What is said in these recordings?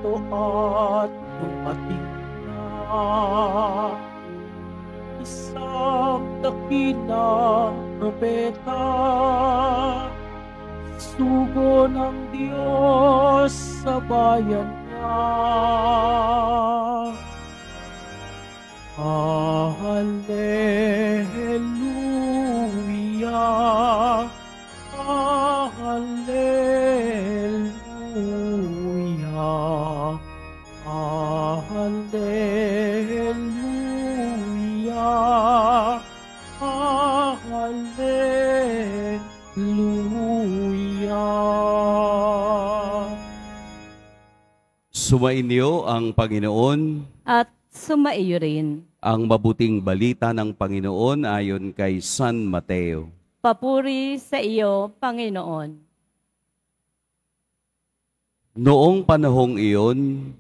Espiritu at dumating na isang dakilang propeta, sugo ng Diyos sa bayan niya. Hallelujah, Hallelujah, Hallelujah, Hallelujah. Sumainyo ang Panginoon. At sumaiyo rin. Ang mabuting balita ng Panginoon ayon kay San Mateo. Papuri sa iyo, Panginoon. Noong panahong iyon,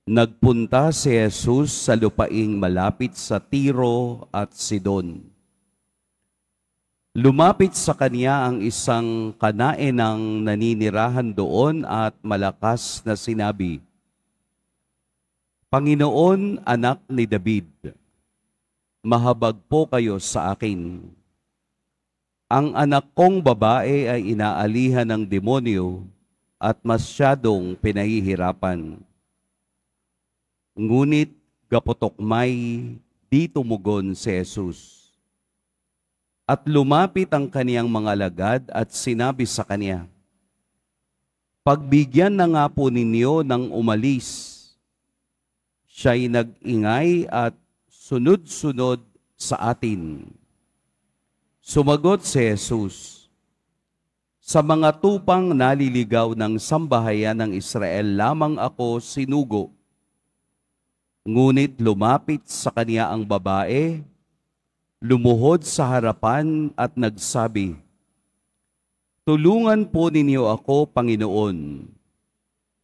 nagpunta si Jesus sa lupaing malapit sa Tiro at Sidon. Lumapit sa kanya ang isang kanaenang naninirahan doon at malakas na sinabi, Panginoon, anak ni David, mahabag po kayo sa akin. Ang anak kong babae ay inaalihan ng demonyo at masyadong pinahihirapan. Ngunit gapotokmay di tumugon si Jesus. At lumapit ang kaniyang mga alagad at sinabi sa kanya, Pagbigyan na nga po ninyo ng umalis. Siya'y nag-ingay at sunod-sunod sa atin. Sumagot si Jesus, Sa mga tupang naliligaw ng sambahayan ng Israel lamang ako sinugo. Ngunit lumapit sa kanya ang babae, lumuhod sa harapan at nagsabi, Tulungan po ninyo ako, Panginoon.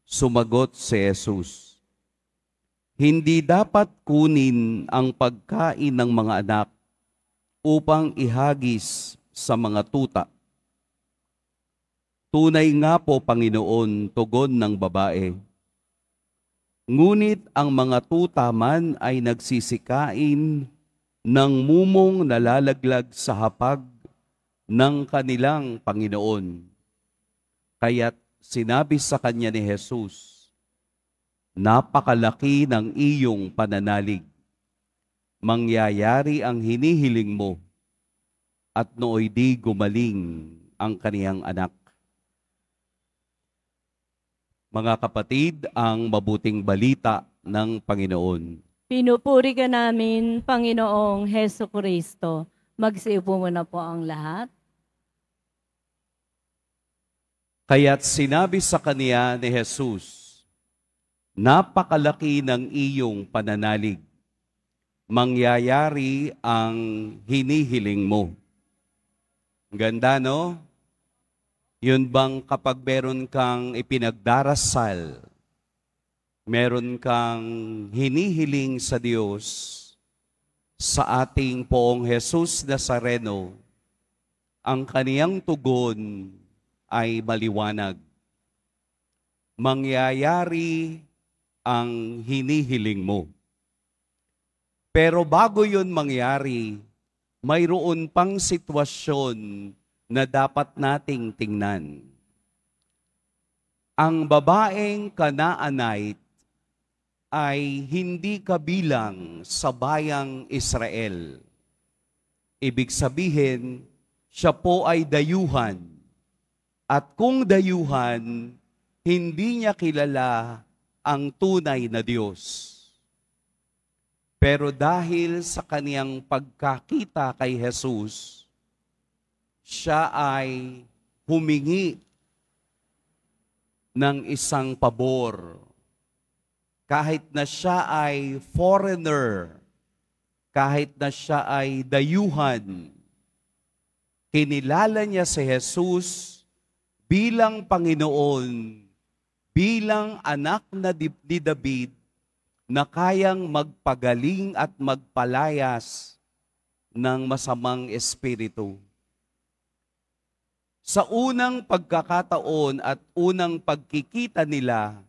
Sumagot si Jesus, Hindi dapat kunin ang pagkain ng mga anak upang ihagis sa mga tuta. Tunay nga po, Panginoon, tugon ng babae. Ngunit ang mga tuta man ay nagsisikain ng mumong nalalaglag sa hapag ng kanilang Panginoon. Kaya't sinabi sa kanya ni Jesus, Napakalaki ng iyong pananalig. Mangyayari ang hinihiling mo, at nooy di gumaling ang kaniyang anak. Mga kapatid, ang mabuting balita ng Panginoon. Pinupuri ka namin, Panginoong Heso Kristo. Magsiupo muna po ang lahat. Kaya't sinabi sa kaniya ni Jesus, Napakalaki ng iyong pananalig. Mangyayari ang hinihiling mo. Ganda, no? Yun bang kapag meron kang ipinagdarasal, meron kang hinihiling sa Diyos, sa ating Poong Jesus Nazareno, ang kaniyang tugon ay maliwanag. Mangyayari ang hinihiling mo. Pero bago yun mangyari, mayroon pang sitwasyon na dapat nating tingnan. Ang babaeng Kanaanite ay hindi kabilang sa bayang Israel. Ibig sabihin, siya po ay dayuhan. At kung dayuhan, hindi niya kilala ang tunay na Diyos. Pero dahil sa kaniyang pagkakita kay Jesus, siya ay humingi ng isang pabor. Kahit na siya ay foreigner, kahit na siya ay dayuhan, kinilala niya si Jesus bilang Panginoon, bilang anak ni David, na kayang magpagaling at magpalayas ng masamang espiritu. Sa unang pagkakataon at unang pagkikita nila,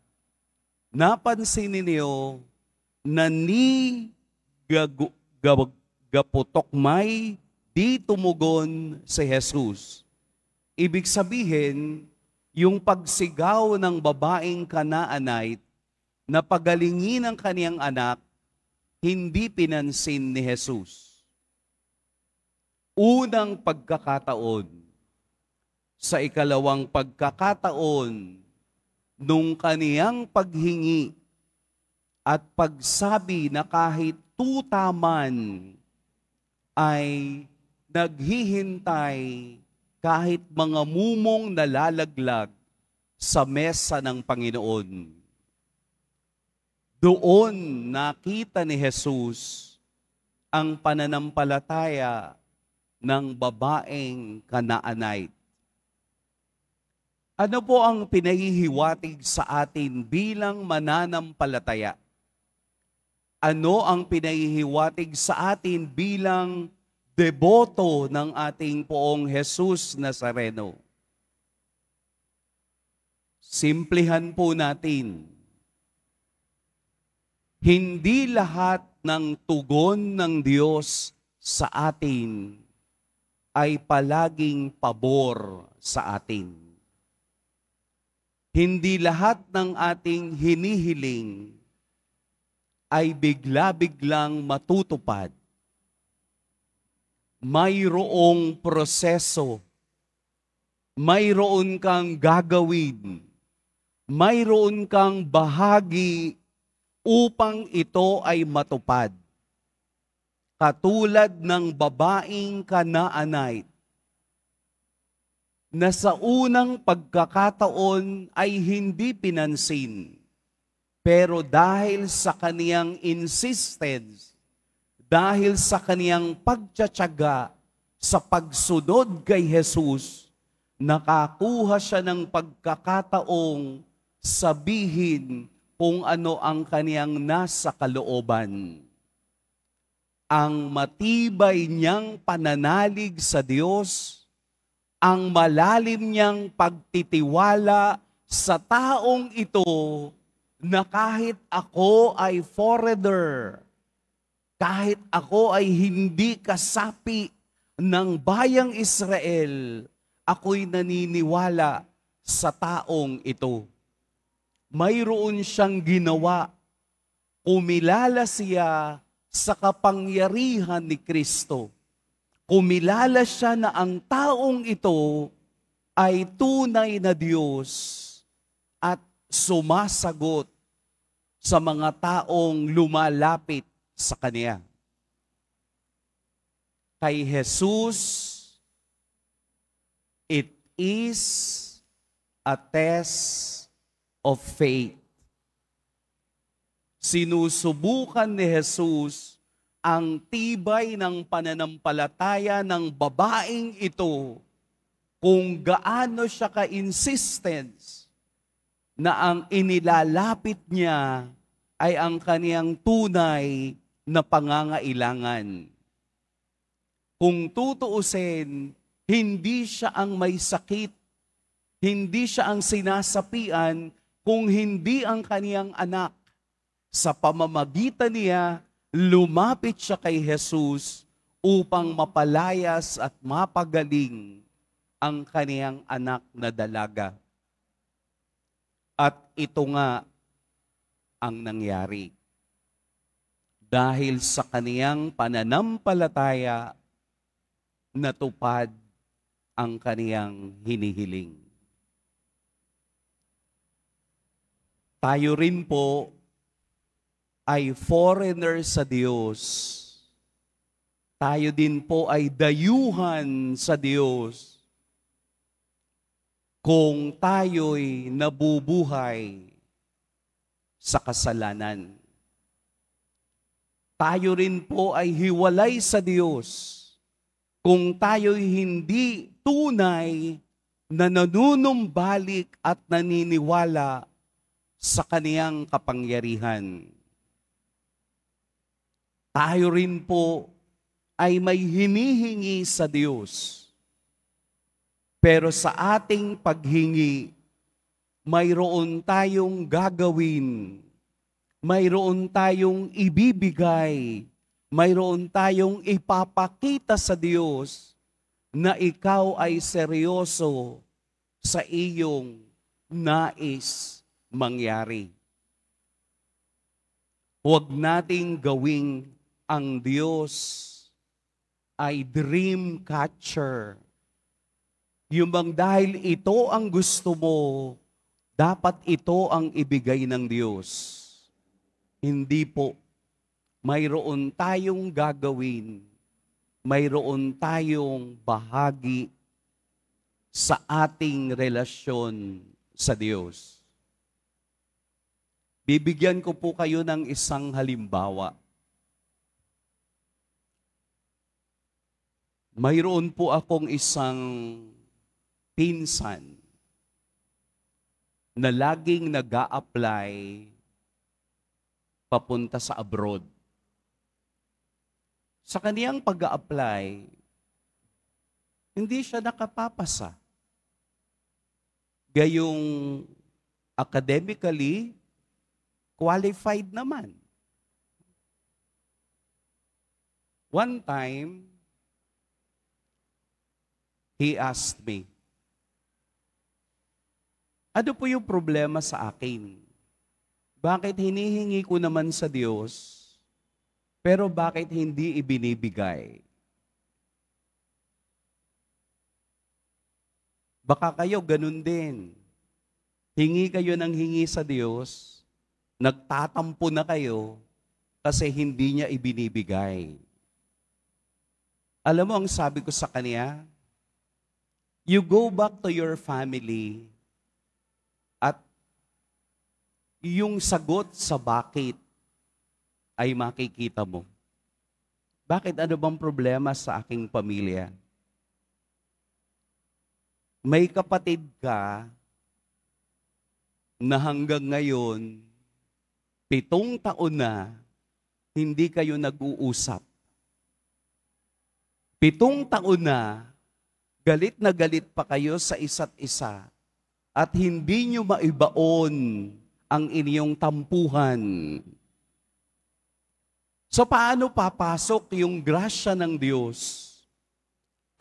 napansin ninyo na ni gaputok may di tumugon si Jesus. Ibig sabihin, yung pagsigaw ng babaeng Kanaanite na pagalingin ang kaniyang anak, hindi pinansin ni Jesus. Unang pagkakataon, sa ikalawang pagkakataon, nung kaniyang paghingi at pagsabi na kahit tuta man ay naghihintay kahit mga mumong nalalaglag sa mesa ng Panginoon. Doon nakita ni Jesus ang pananampalataya ng babaeng Kanaanite. Ano po ang pinahihiwatig sa atin bilang mananampalataya? Ano ang pinahihiwatig sa atin bilang deboto ng ating Poong Jesus Nazareno? Simplihan po natin. Hindi lahat ng tugon ng Diyos sa atin ay palaging pabor sa atin. Hindi lahat ng ating hinihiling ay bigla-biglang matutupad. Mayroong proseso, mayroon kang gagawin, mayroon kang bahagi upang ito ay matupad. Katulad ng babaeng Kanaanite, na sa unang pagkakataon ay hindi pinansin. Pero dahil sa kaniyang insistence, dahil sa kaniyang pagtsatsaga sa pagsunod kay Jesus, nakakuha siya ng pagkakataong sabihin kung ano ang kaniyang nasa kalooban. Ang matibay niyang pananalig sa Diyos, ang malalim niyang pagtitiwala sa taong ito na kahit ako ay foreigner, kahit ako ay hindi kasapi ng bayang Israel, ako'y naniniwala sa taong ito. Mayroon siyang ginawa. Kumilala siya sa kapangyarihan ni Kristo. Kumilala siya na ang taong ito ay tunay na Diyos at sumasagot sa mga taong lumalapit sa Kanya. Kay Jesus, it is a test of faith. Sinusubukan ni Jesus ang tibay ng pananampalataya ng babaeng ito kung gaano siya ka-insistence na ang inilalapit niya ay ang kaniyang tunay na pangangailangan. Kung tutuusin, hindi siya ang may sakit, hindi siya ang sinasapian, kung hindi ang kaniyang anak. Sa pamamagitan niya, lumapit siya kay Jesus upang mapalayas at mapagaling ang kaniyang anak na dalaga. At ito nga ang nangyari. Dahil sa kaniyang pananampalataya, natupad ang kaniyang hinihiling. Tayo rin po ay foreigner sa Diyos. Tayo din po ay dayuhan sa Diyos kung tayo'y nabubuhay sa kasalanan. Tayo rin po ay hiwalay sa Diyos kung tayo'y hindi tunay na nanunumbalik at naniniwala sa kaniyang kapangyarihan. Tayo rin po ay may hinihingi sa Diyos. Pero sa ating paghingi, mayroon tayong gagawin, mayroon tayong ibibigay, mayroon tayong ipapakita sa Diyos na ikaw ay seryoso sa iyong nais mangyari. Huwag nating gawing ang Diyos ay dream catcher. Yung bang dahil ito ang gusto mo, dapat ito ang ibigay ng Diyos. Hindi po. Mayroon tayong gagawin. Mayroon tayong bahagi sa ating relasyon sa Diyos. Bibigyan ko po kayo ng isang halimbawa. Mayroon po akong isang pinsan na laging nag-a-apply papunta sa abroad. Sa kaniyang pag-a-apply, hindi siya nakapapasa. Gayong academically, qualified naman. One time, he asked me, ano po yung problema sa akin? Bakit hinihingi ko naman sa Diyos, pero bakit hindi ibinibigay? Baka kayo ganun din. Hingi kayo ng hingi sa Diyos, nagtatampo na kayo kasi hindi niya ibinibigay. Alam mo ang sabi ko sa kanya? You go back to your family at yung sagot sa bakit ay makikita mo. Bakit? Ano bang problema sa aking pamilya? May kapatid ka na hanggang ngayon 7 taon na, hindi kayo nag-uusap. 7 taon na galit pa kayo sa isa't isa at hindi nyo maibaon ang inyong tampuhan. So paano papasok yung grasya ng Diyos,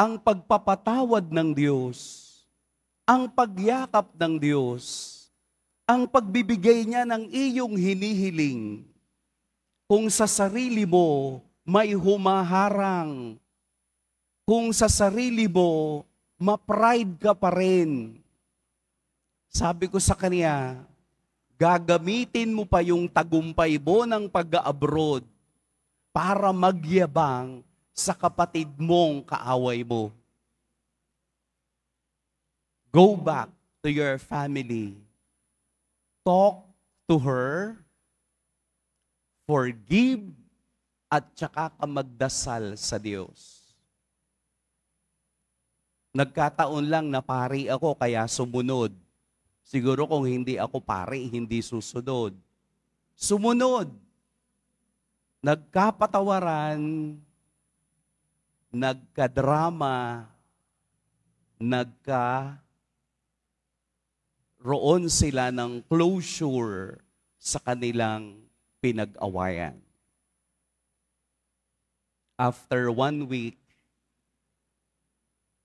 ang pagpapatawad ng Diyos, ang pagyakap ng Diyos, ang pagbibigay niya ng iyong hinihiling, kung sa sarili mo may humaharang, kung sa sarili mo ma-pride ka pa rin. Sabi ko sa kanya, gagamitin mo pa yung tagumpay mo ng pag-abroad para magyabang sa kapatid mong kaaway mo. Go back to your family. Talk to her, forgive, at saka ka magdasal sa Diyos. Nagkataon lang na pari ako kaya sumunod. Siguro kung hindi ako pari, hindi susunod. Sumunod. Nagkapatawaran, nagkadrama, roon sila ng closure sa kanilang pinag-awayan. After 1 week,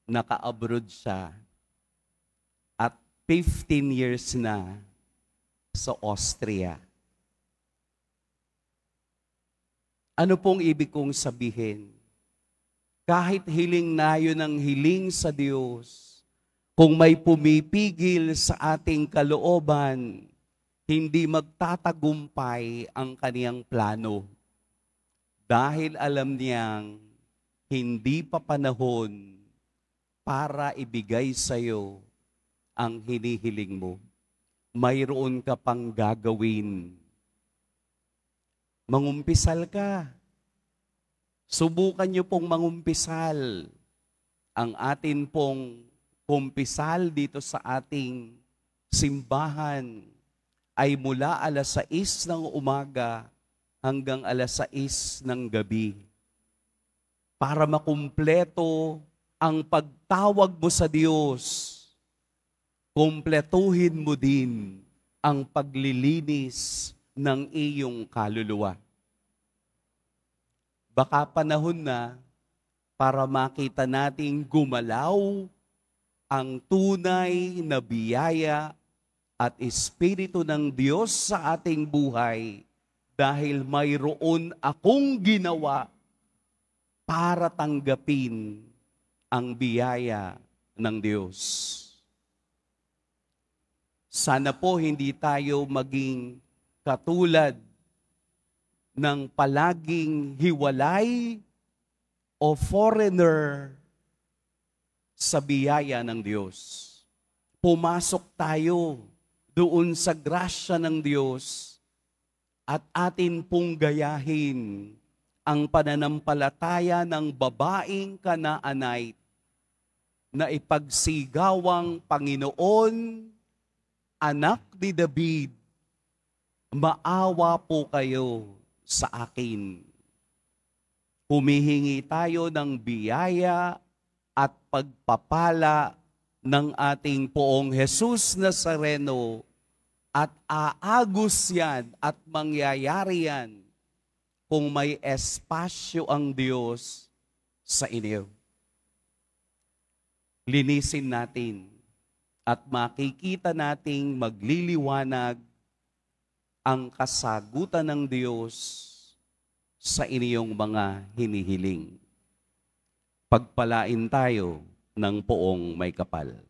naka-abroad siya at 15 years na sa Austria. Ano pong ibig kong sabihin? Kahit hiling nayo ng hiling sa Diyos, kung may pumipigil sa ating kalooban, hindi magtatagumpay ang kaniyang plano. Dahil alam niyang hindi pa panahon para ibigay sa iyo ang hinihiling mo. Mayroon ka pang gagawin. Mangumpisal ka. Subukan niyo pong mangumpisal. Ang atin pong kumpisal dito sa ating simbahan ay mula 6:00 ng umaga hanggang 6:00 ng gabi. Para makumpleto ang pagtawag mo sa Diyos. kumpletuhin mo din ang paglilinis ng iyong kaluluwa. Baka panahon na para makita nating gumalaw ang tunay na biyaya at Espiritu ng Diyos sa ating buhay dahil mayroon akong ginawa para tanggapin ang biyaya ng Diyos. Sana po hindi tayo maging katulad ng palaging hiwalay o foreigner sa biyaya ng Diyos. Pumasok tayo doon sa grasya ng Diyos at atin pong gayahin ang pananampalataya ng babaeng Kanaanite na ipagsigawang Panginoon, anak ni David, maawa po kayo sa akin. Humihingi tayo ng biyaya at pagpapala ng ating Poong Jesus Nazareno at aagos yan at mangyayari yan kung may espasyo ang Diyos sa inyo. Linisin natin at makikita nating magliliwanag ang kasagutan ng Diyos sa inyong mga hinihiling. Pagpalain tayo ng Poong may kapal.